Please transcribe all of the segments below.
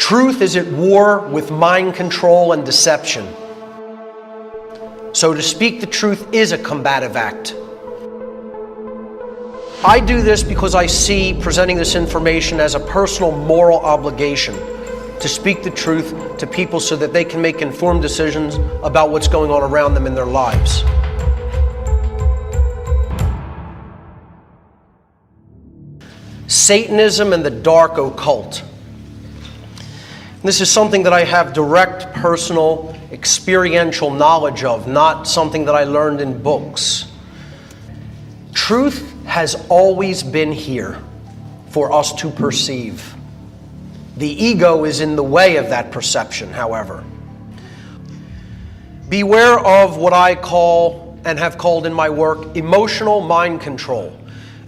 Truth is at war with mind control and deception. So to speak the truth is a combative act. I do this because I see presenting this information as a personal moral obligation to speak the truth to people so that they can make informed decisions about what's going on around them in their lives. Satanism and the dark occult. This is something that I have direct, personal, experiential knowledge of, not something that I learned in books. Truth has always been here for us to perceive. The ego is in the way of that perception, however. Beware of what I call, and have called in my work, emotional mind control.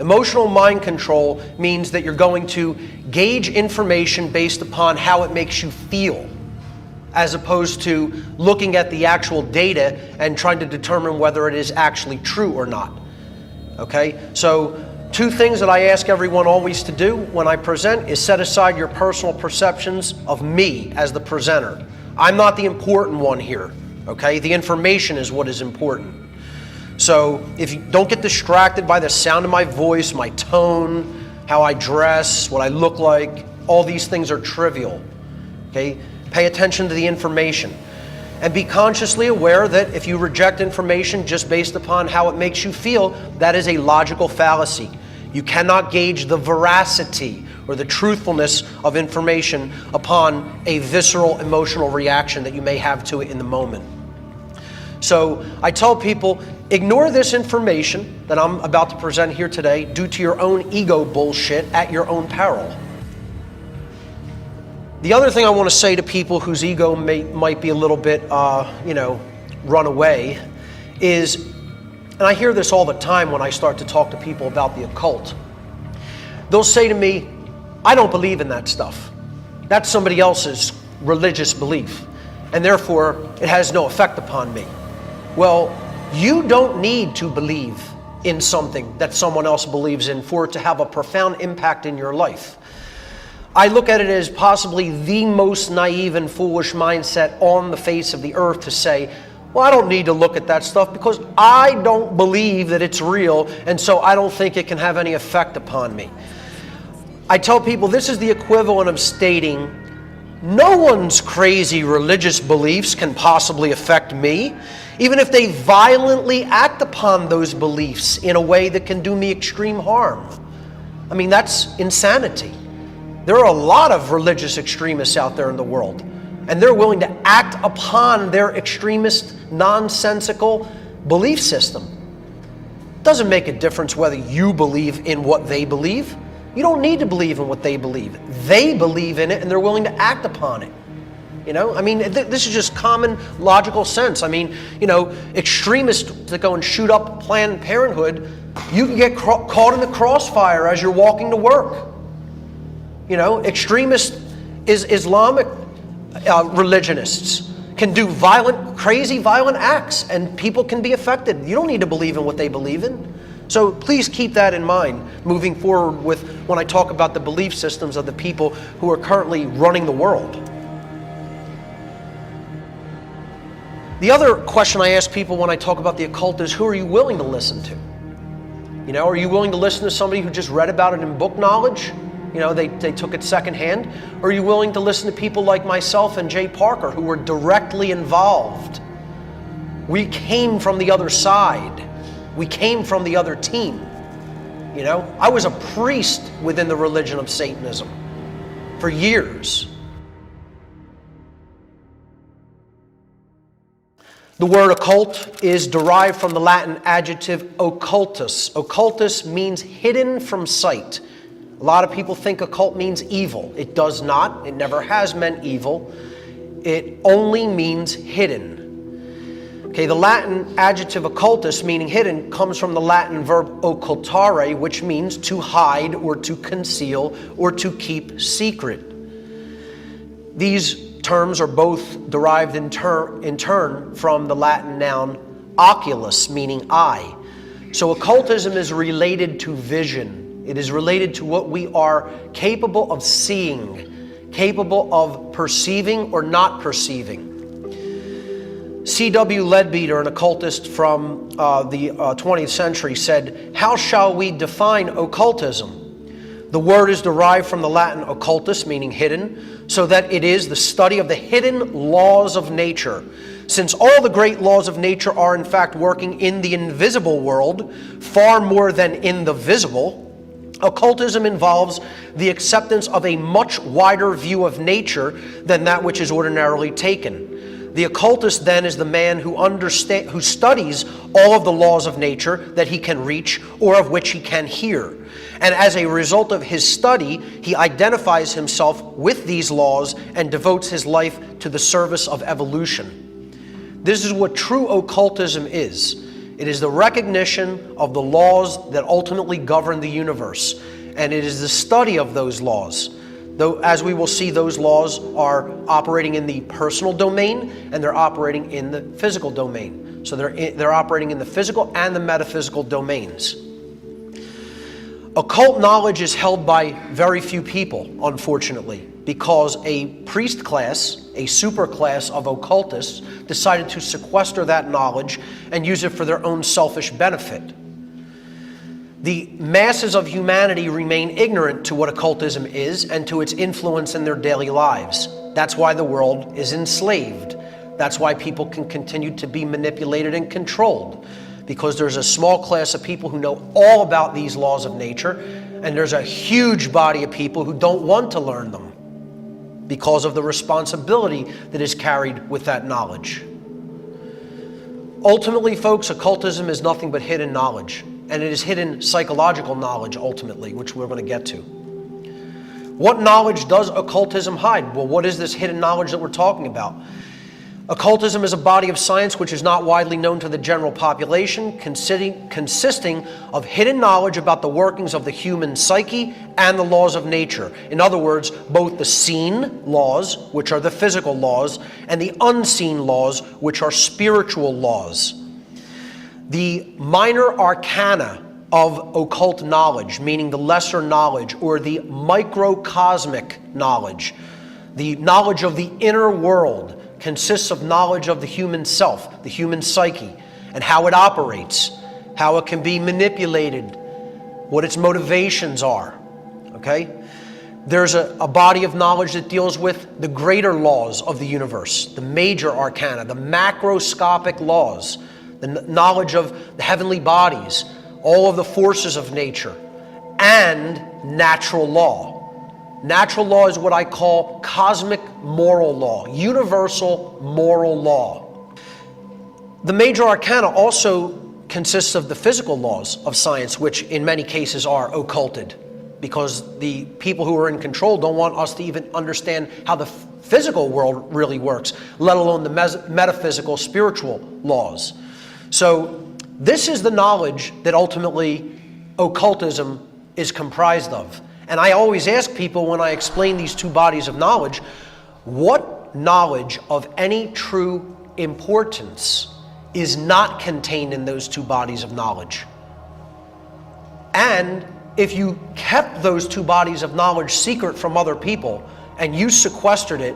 Emotional mind control means that you're going to gauge information based upon how it makes you feel, as opposed to looking at the actual data and trying to determine whether it is actually true or not. Okay? So, two things that I ask everyone always to do when I present is set aside your personal perceptions of me as the presenter. I'm not the important one here. Okay? The information is what is important. So if you don't get distracted by the sound of my voice, my tone, how I dress, what I look like, all these things are trivial. Okay? Pay attention to the information. And be consciously aware that if you reject information just based upon how it makes you feel, that is a logical fallacy. You cannot gauge the veracity or the truthfulness of information upon a visceral emotional reaction that you may have to it in the moment. So I tell people, ignore this information that I'm about to present here today due to your own ego bullshit at your own peril. The other thing I want to say to people whose ego might be a little bit, run away is, and I hear this all the time when I start to talk to people about the occult. They'll say to me, I don't believe in that stuff. That's somebody else's religious belief, and therefore it has no effect upon me. Well, you don't need to believe in something that someone else believes in for it to have a profound impact in your life. I look at it as possibly the most naive and foolish mindset on the face of the earth to say, well, I don't need to look at that stuff because I don't believe that it's real, and so I don't think it can have any effect upon me. I tell people this is the equivalent of stating, no one's crazy religious beliefs can possibly affect me, even if they violently act upon those beliefs in a way that can do me extreme harm. I mean, that's insanity. There are a lot of religious extremists out there in the world, and they're willing to act upon their extremist, nonsensical belief system. It doesn't make a difference whether you believe in what they believe. You don't need to believe in what they believe. They believe in it, and they're willing to act upon it. You know, I mean, this is just common logical sense. I mean, extremists that go and shoot up Planned Parenthood, you can get caught in the crossfire as you're walking to work. Extremist Islamic religionists can do crazy violent acts, and people can be affected. You don't need to believe in what they believe in. So please keep that in mind moving forward with when I talk about the belief systems of the people who are currently running the world. The other question I ask people when I talk about the occult is, who are you willing to listen to? Are you willing to listen to somebody who just read about it in book knowledge? They took it secondhand. Or are you willing to listen to people like myself and Jay Parker who were directly involved? We came from the other side. We came from the other team. I was a priest within the religion of Satanism for years. The word occult is derived from the Latin adjective occultus. Occultus means hidden from sight. A lot of people think occult means evil. It does not. It never has meant evil. It only means hidden. Okay, the Latin adjective occultus, meaning hidden, comes from the Latin verb occultare, which means to hide or to conceal or to keep secret. These terms are both derived in turn from the Latin noun oculus, meaning eye. So occultism is related to vision. It is related to what we are capable of seeing, capable of perceiving or not perceiving. C.W. Leadbeater, an occultist from the 20th century, said, "How shall we define occultism? The word is derived from the Latin occultus, meaning hidden, so that it is the study of the hidden laws of nature. Since all the great laws of nature are in fact working in the invisible world, far more than in the visible, occultism involves the acceptance of a much wider view of nature than that which is ordinarily taken. The occultist then is the man who studies all of the laws of nature that he can reach or of which he can hear. And as a result of his study, he identifies himself with these laws and devotes his life to the service of evolution." This is what true occultism is. It is the recognition of the laws that ultimately govern the universe, and it is the study of those laws. Though, as we will see, those laws are operating in the personal domain and they're operating in the physical domain. So they're operating in the physical and the metaphysical domains. Occult knowledge is held by very few people, unfortunately, because a priest class, a super class of occultists, decided to sequester that knowledge and use it for their own selfish benefit. The masses of humanity remain ignorant to what occultism is and to its influence in their daily lives. That's why the world is enslaved. That's why people can continue to be manipulated and controlled, because there's a small class of people who know all about these laws of nature, and there's a huge body of people who don't want to learn them because of the responsibility that is carried with that knowledge. Ultimately, folks, occultism is nothing but hidden knowledge. And it is hidden psychological knowledge, ultimately, which we're going to get to. What knowledge does occultism hide? Well, what is this hidden knowledge that we're talking about? Occultism is a body of science which is not widely known to the general population, consisting of hidden knowledge about the workings of the human psyche and the laws of nature. In other words, both the seen laws, which are the physical laws, and the unseen laws, which are spiritual laws. The minor arcana of occult knowledge, meaning the lesser knowledge or the microcosmic knowledge, the knowledge of the inner world, consists of knowledge of the human self, the human psyche, and how it operates, how it can be manipulated, what its motivations are. Okay? There's a body of knowledge that deals with the greater laws of the universe, the major arcana, the macroscopic laws, the knowledge of the heavenly bodies, all of the forces of nature, and natural law. Natural law is what I call cosmic moral law, universal moral law. The major arcana also consists of the physical laws of science, which in many cases are occulted, because the people who are in control don't want us to even understand how the physical world really works, let alone the metaphysical, spiritual laws. So this is the knowledge that ultimately occultism is comprised of. And I always ask people when I explain these two bodies of knowledge, what knowledge of any true importance is not contained in those two bodies of knowledge? And if you kept those two bodies of knowledge secret from other people and you sequestered it,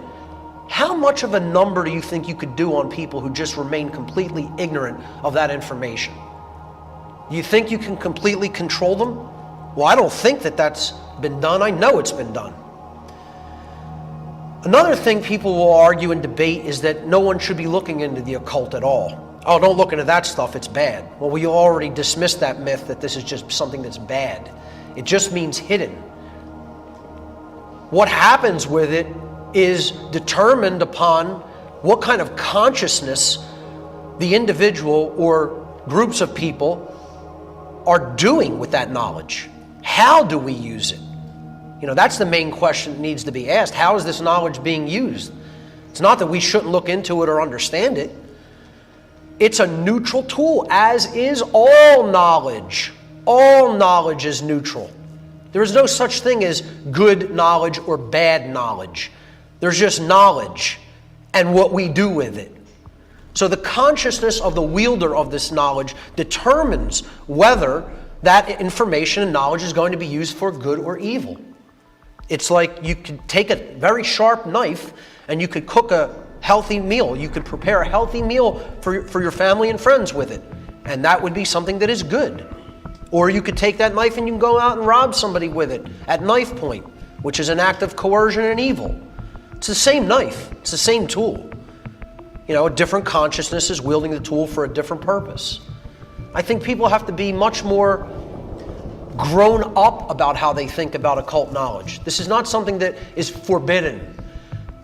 how much of a number do you think you could do on people who just remain completely ignorant of that information? Do you think you can completely control them? Well, I don't think that that's been done. I know it's been done. Another thing people will argue and debate is that no one should be looking into the occult at all. Oh, don't look into that stuff, it's bad. Well, we already dismissed that myth that this is just something that's bad. It just means hidden. What happens with it is determined upon what kind of consciousness the individual or groups of people are doing with that knowledge. How do we use it? You know, that's the main question that needs to be asked. How is this knowledge being used? It's not that we shouldn't look into it or understand it. It's a neutral tool, as is all knowledge. All knowledge is neutral. There is no such thing as good knowledge or bad knowledge. There's just knowledge and what we do with it. So the consciousness of the wielder of this knowledge determines whether that information and knowledge is going to be used for good or evil. It's like you could take a very sharp knife and you could cook a healthy meal. You could prepare a healthy meal for your family and friends with it. And that would be something that is good. Or you could take that knife and you can go out and rob somebody with it at knife point, which is an act of coercion and evil. It's the same knife. It's the same tool. A different consciousness is wielding the tool for a different purpose. I think people have to be much more grown up about how they think about occult knowledge. This is not something that is forbidden.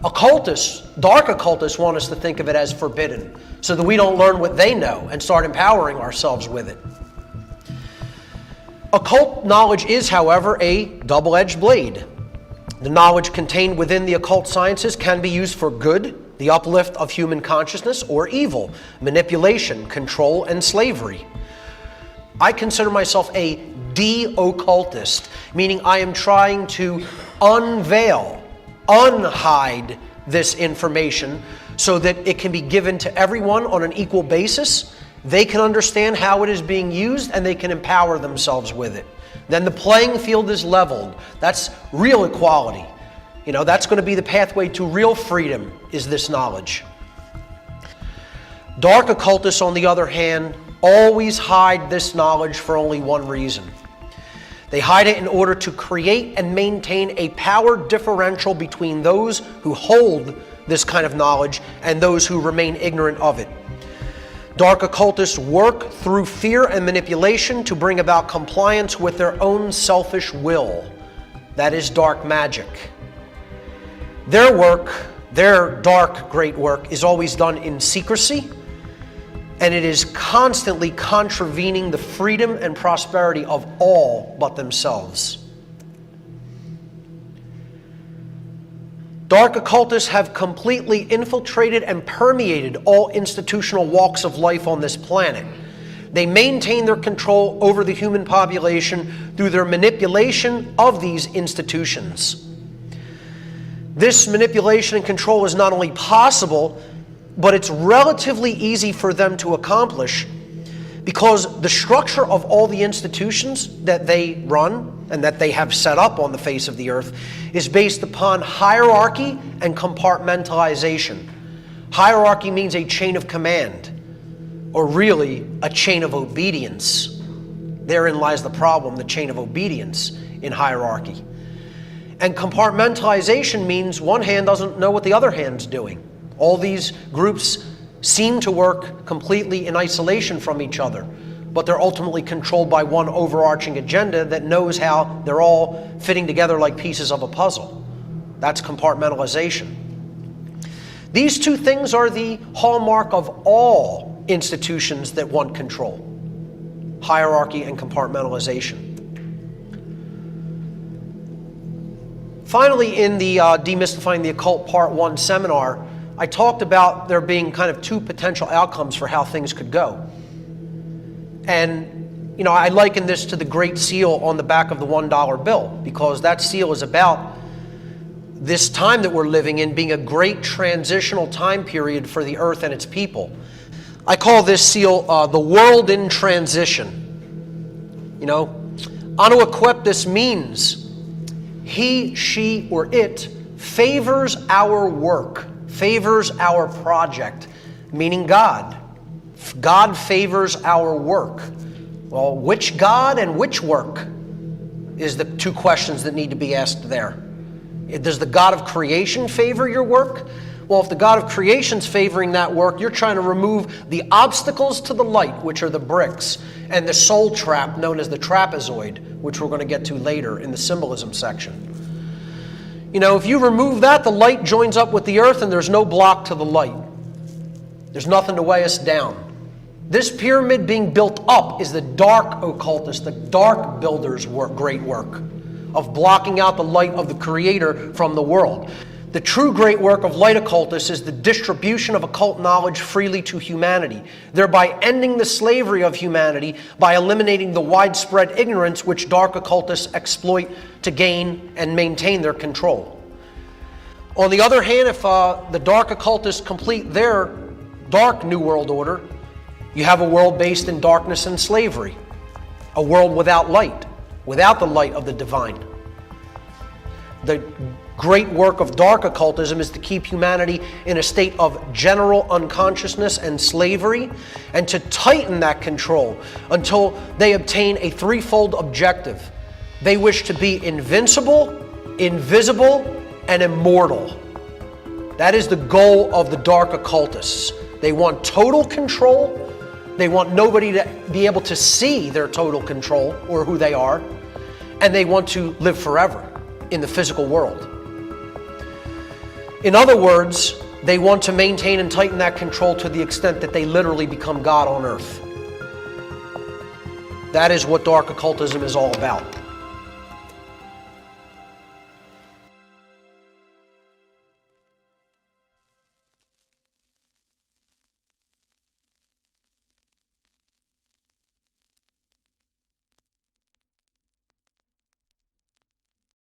Occultists, dark occultists, want us to think of it as forbidden so that we don't learn what they know and start empowering ourselves with it. Occult knowledge is, however, a double-edged blade. The knowledge contained within the occult sciences can be used for good, the uplift of human consciousness, or evil, manipulation, control, and slavery. I consider myself a de-occultist, meaning I am trying to unveil, unhide this information so that it can be given to everyone on an equal basis. They can understand how it is being used and they can empower themselves with it. Then the playing field is leveled. That's real equality. That's going to be the pathway to real freedom, is this knowledge. Dark occultists, on the other hand, always hide this knowledge for only one reason. They hide it in order to create and maintain a power differential between those who hold this kind of knowledge and those who remain ignorant of it. Dark occultists work through fear and manipulation to bring about compliance with their own selfish will. That is dark magic. Their work, their dark great work, is always done in secrecy, and it is constantly contravening the freedom and prosperity of all but themselves. Dark occultists have completely infiltrated and permeated all institutional walks of life on this planet. They maintain their control over the human population through their manipulation of these institutions. This manipulation and control is not only possible, but it's relatively easy for them to accomplish because the structure of all the institutions that they run and that they have set up on the face of the earth is based upon hierarchy and compartmentalization. Hierarchy means a chain of command, or really a chain of obedience. Therein lies the problem, the chain of obedience in hierarchy. And compartmentalization means one hand doesn't know what the other hand's doing. All these groups seem to work completely in isolation from each other, but they're ultimately controlled by one overarching agenda that knows how they're all fitting together like pieces of a puzzle. That's compartmentalization. These two things are the hallmark of all institutions that want control: hierarchy and compartmentalization. Finally, in the Demystifying the Occult Part 1 seminar, I talked about there being kind of two potential outcomes for how things could go. And, I liken this to the Great Seal on the back of the $1 bill, because that seal is about this time that we're living in being a great transitional time period for the earth and its people. I call this seal the world in transition. Anaequiptus means he, she, or it favors our work, favors our project, meaning God. God favors our work. Well, which God and which work is the two questions that need to be asked there. Does the God of creation favor your work? Well, if the God of creation's favoring that work, you're trying to remove the obstacles to the light, which are the bricks, and the soul trap known as the trapezoid, which we're going to get to later in the symbolism section. If you remove that, the light joins up with the earth and there's no block to the light. There's nothing to weigh us down. This pyramid being built up is the dark occultist, the dark builder's great work of blocking out the light of the Creator from the world. The true great work of light occultists is the distribution of occult knowledge freely to humanity, thereby ending the slavery of humanity by eliminating the widespread ignorance which dark occultists exploit to gain and maintain their control. On the other hand, if the dark occultists complete their dark New World Order, you have a world based in darkness and slavery, a world without light, without the light of the divine. The great work of dark occultism is to keep humanity in a state of general unconsciousness and slavery, and to tighten that control until they obtain a threefold objective. They wish to be invincible, invisible, and immortal. That is the goal of the dark occultists. They want total control. They want nobody to be able to see their total control or who they are. And they want to live forever in the physical world. In other words, they want to maintain and tighten that control to the extent that they literally become God on earth. That is what dark occultism is all about.